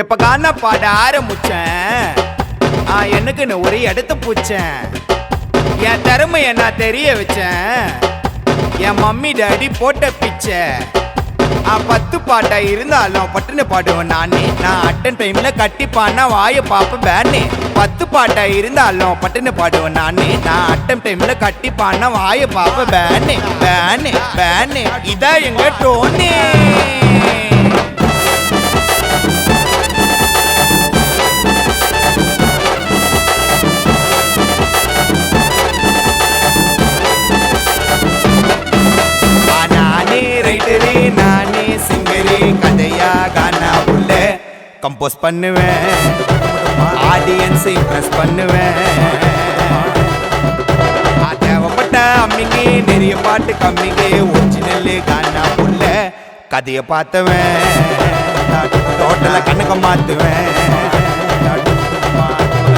எப்ப காண பாட ஆரம்பிச்சேன் எனக்குன்னு ஒரு இடத்த பூச்சேன். என் திறமைய நான் தெரிய வச்சேன். என் மம்மி டாடி போட்ட பிச்சை 10 பாட்டா இருந்தாலும் பட்டுன்னு பாடுவேன் நானே. நான் அட்டன் டைம்ல கட்டி பாடினா வாய பாப்ப பேனே. 10 பாட்டா இருந்தாலும் பட்டுன்னு பாடுவேன் நானே. நான் அட்டன் டைம்ல கட்டி பாடினா வாய பாப்ப பேனே பேனே பேனே. இதான் எங்க டோனே. நானே சிங்கரே கதையா கானா உள்ள கம்போஸ் பண்ணுவேன். ஆடியன்ஸ் இம்ப்ரெஸ் பண்ணுவேன். தேவைப்பட்ட அம்மிங்க நிறைய பாட்டு கம்மிங்க ஒரிஜினல் கானா உள்ள கதைய பார்த்தவன். டோட்டலா கணக்க மாத்துவேன்.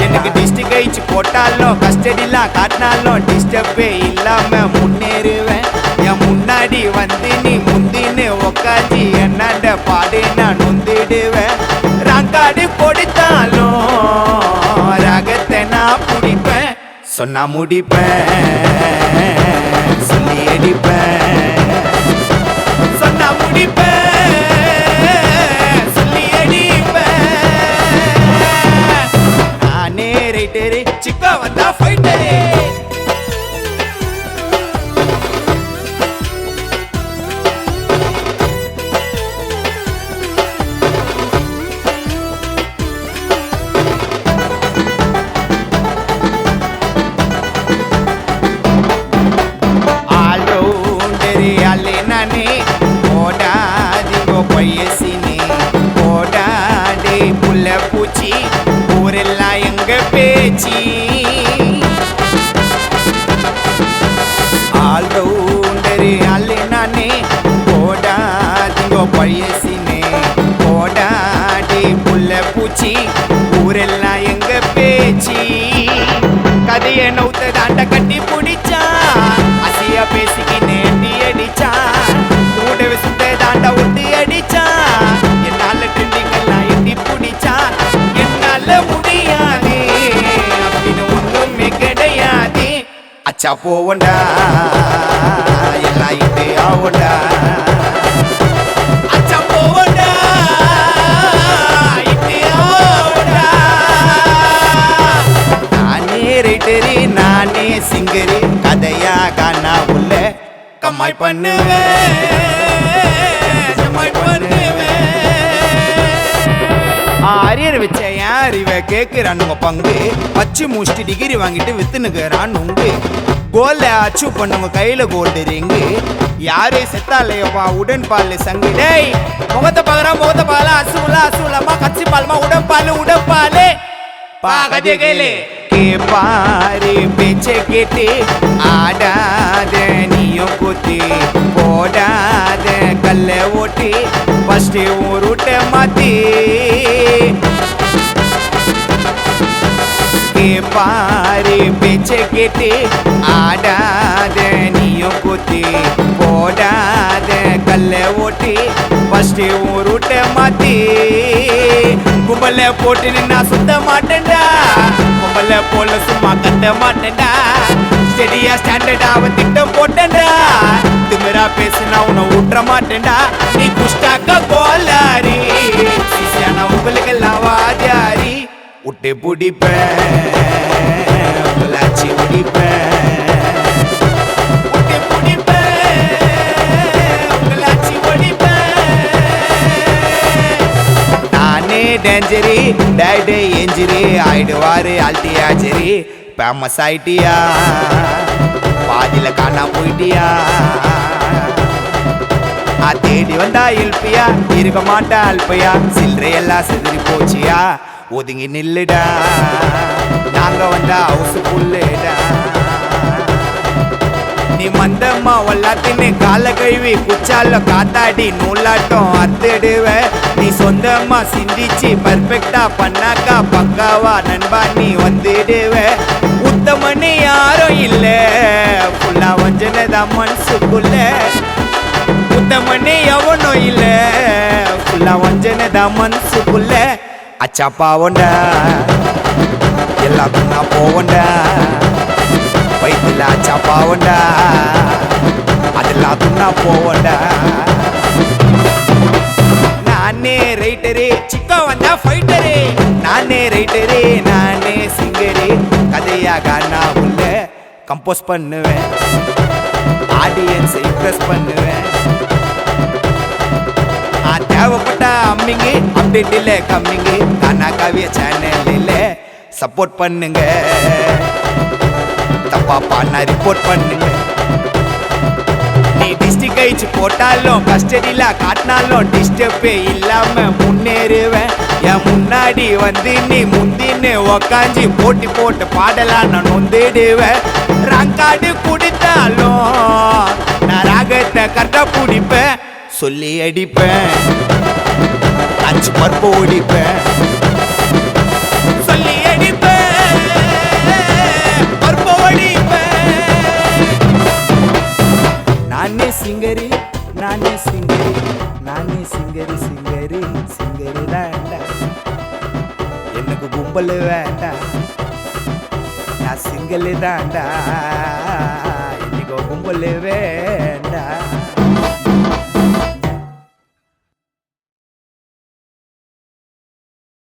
எனக்கு டிஸ்ட்ரிக் கழிச்சு போட்டாலும் கஸ்டடிலாம் காட்டினாலும் டிஸ்டர்பே இல்லாம முன்னேறுவேன். என் முன்னாடி வந்து நீ முந்தின்னு உக்காஞ்சி என்னண்ட பாடு நான் நொந்திடுவேன். ராங்காடு கொடுத்தாலும் ராகத்தை நான் பிடிப்பேன். சொன்னா முடிப்பேன் சொல்லி அடிப்பேன். சொன்னா முடிப்பேன் சொல்லி அடிப்பேன். நானே ரைட்டரு சிக்கா வந்தா ஃபைட்டரு. பையசினே போடாடே புள்ள பூச்சி ஊரெல்லாம் எங்க பேச்சி. ஆல்ரவுண்டரு அல்லே நானே போடாதிங்கோ பையசினே போடாடே புள்ள பூச்சி ஊரெல்லாம் எங்க பேச்சி. கதைய நௌத்த தாண்ட கட்டி பிடிச்சா அசியா பேசிக்கினே அடி அடிச்சா. கூடவே சுத்த தாண்டா ஒட்டி அடிச்சா. என்னால ட்ரெண்டிங் எல்லாம் எட்டி பிடிச்சா. என்னால முடியாது அப்படின்னு ஒண்ணுமே கிடையாது. அச்சா போவண்டா எல்லாம் இட்டு ஆவண்டா. அச்சா போவண்டா இட்டு ஆவண்டா. நானே ரைட்டரு நானே சிங்கரு கதையா கானா உள்ள கம்மாய் பண்ணுவேன். அரியர் வச்ச ஏன் அறிவ கேட்கிறானுங்க பங்கு. வச்சு முடிச்சுட்டு டிகிரி வாங்கிட்டு வித்துனுக்குறான் உங்கு. கோல்ல அச்சீவ் பண்ணுங்க கையில கோல்டு ரிங்கு. யாரே செத்தாலையப்பா உடன் பால் சங்கு. டேய் முகத்தை பாக்குறா முகத்தை பால அசுல அசுலமா கச்சி பாலமா உடன் பாலு பாகதே கையிலே. பாரு பேச்ச கேட்டு ஆடாத நீயும் கூத்து போடாத கல்ல ஓட்டி ஃபர்ஸ்ட் ஊருட்ட மாத்தி. பாரு பேச்ச கேட்டு ஆடாத நீயும் கூத்து போடாத கல்ல ஓட்டி ஃபர்ஸ்ட் ஊருட்ட மாத்தி. கும்பல போட்டு நின்னா சுத்த மாட்டேன்டா. கும்பல போல சும்மா கட்ட மாட்டேன்டா. ஸ்டெடியா ஸ்டாண்டர்டா அவன் திட்டம் போட்டேன்டா. திமிரா பேசுனா உன்னை ஊற்ற மாட்டேன்டா. நீ குஷ்டாக்க கோலாரி சிசியானா உங்களுக்கு எல்லாம் வாஜாரி. உட்டு பிடிப்பேன் உங்களாச்சி முடிப்பேன். உட்டு பிடிப்பேன் உங்களாச்சி முடிப்பேன். நானே டேஞ்சரி டேடே எஞ்சிரி ஆயிடுவாரு அல்டியாச்சரி. ஃபேமஸ் ஆயிட்டியா பாதியில காணா போயிட்டியா. தேடி வந்தா இல்பியா இருக்க மாட்டா அல்பையா. சில்லறையெல்லாம் செதறி போச்சியா ஒதுங்கி நில்லுடா. நாங்க வந்தா ஹவுஸ் புல்லுடா. நீ மந்தம்மா எல்லாத்தின்னு கால கழுவி குச்சால காத்தாடி நூலாட்டம் அத்துடுவ. நீ சொந்தமா சிந்திச்சு பர்ஃபெக்டா பண்ணாக்கா பக்காவா நண்பா நீ வந்துடுவ. உத்தமனு யாரும் இல்ல ஃபுல்லா வஞ்சனதான் மனசுக்குள்ள. உத்தமனு எவனும் இல்ல ஃபுல்லா வஞ்சனதான் மனசுக்குள்ள. அச்சா பாவண்டா எல்லாத்துக்கும் நான் போவண்டா வயிற்றுல அச்சா பாவண்டா அதெல்லாத்துக்கும் நான் போவண்டா நானே ரைட்டரே சிக்கா வந்தா ஃபைட்டரே நானே ரைட்டரே நானே சிங்கரே கதையாக நான் உள்ள கம்போஸ் பண்ணுவேன் ஆடியன்ஸை இம்ப்ரெஸ் பண்ணுவேன் தேவைப்பட்ட அம்மிங்க அப்டேட் இல்ல கம்மிங்க கானா காவிய சேனல் இல்ல சப்போர்ட் பண்ணுங்க தப்பா பண்ணா ரிப்போர்ட் பண்ணுங்க நீ டிஸ்ட்ரிக்ட் கழிச்சு போட்டாலும் கஸ்டடியில காட்டினாலும் டிஸ்டர்பே இல்லாம முன்னேறுவேன் என் முன்னாடி வந்து நீ முந்தின்னு உக்காஞ்சி போட்டி போட்டு பாடலாம் நான் நொந்துடுவேன் ரங்காடு குடித்தாலும் நான் ராகத்தை கரெக்டா பிடிப்பேன் சொல்லி அடிப்பேன் அச்சு பருப்பு ஓடிப்பேன் சொல்லி அடிப்பேன் பருப்பு ஓடிப்பேன் நானே சிங்கரி நானே சிங்கரி நானே சிங்கரி சிங்கரி சிங்கரி தாண்டா எனக்கு கும்பல் வேண்டாம் நான் சிங்கல் தாண்டா இன்னைக்கு கும்பல் வேண்டாம்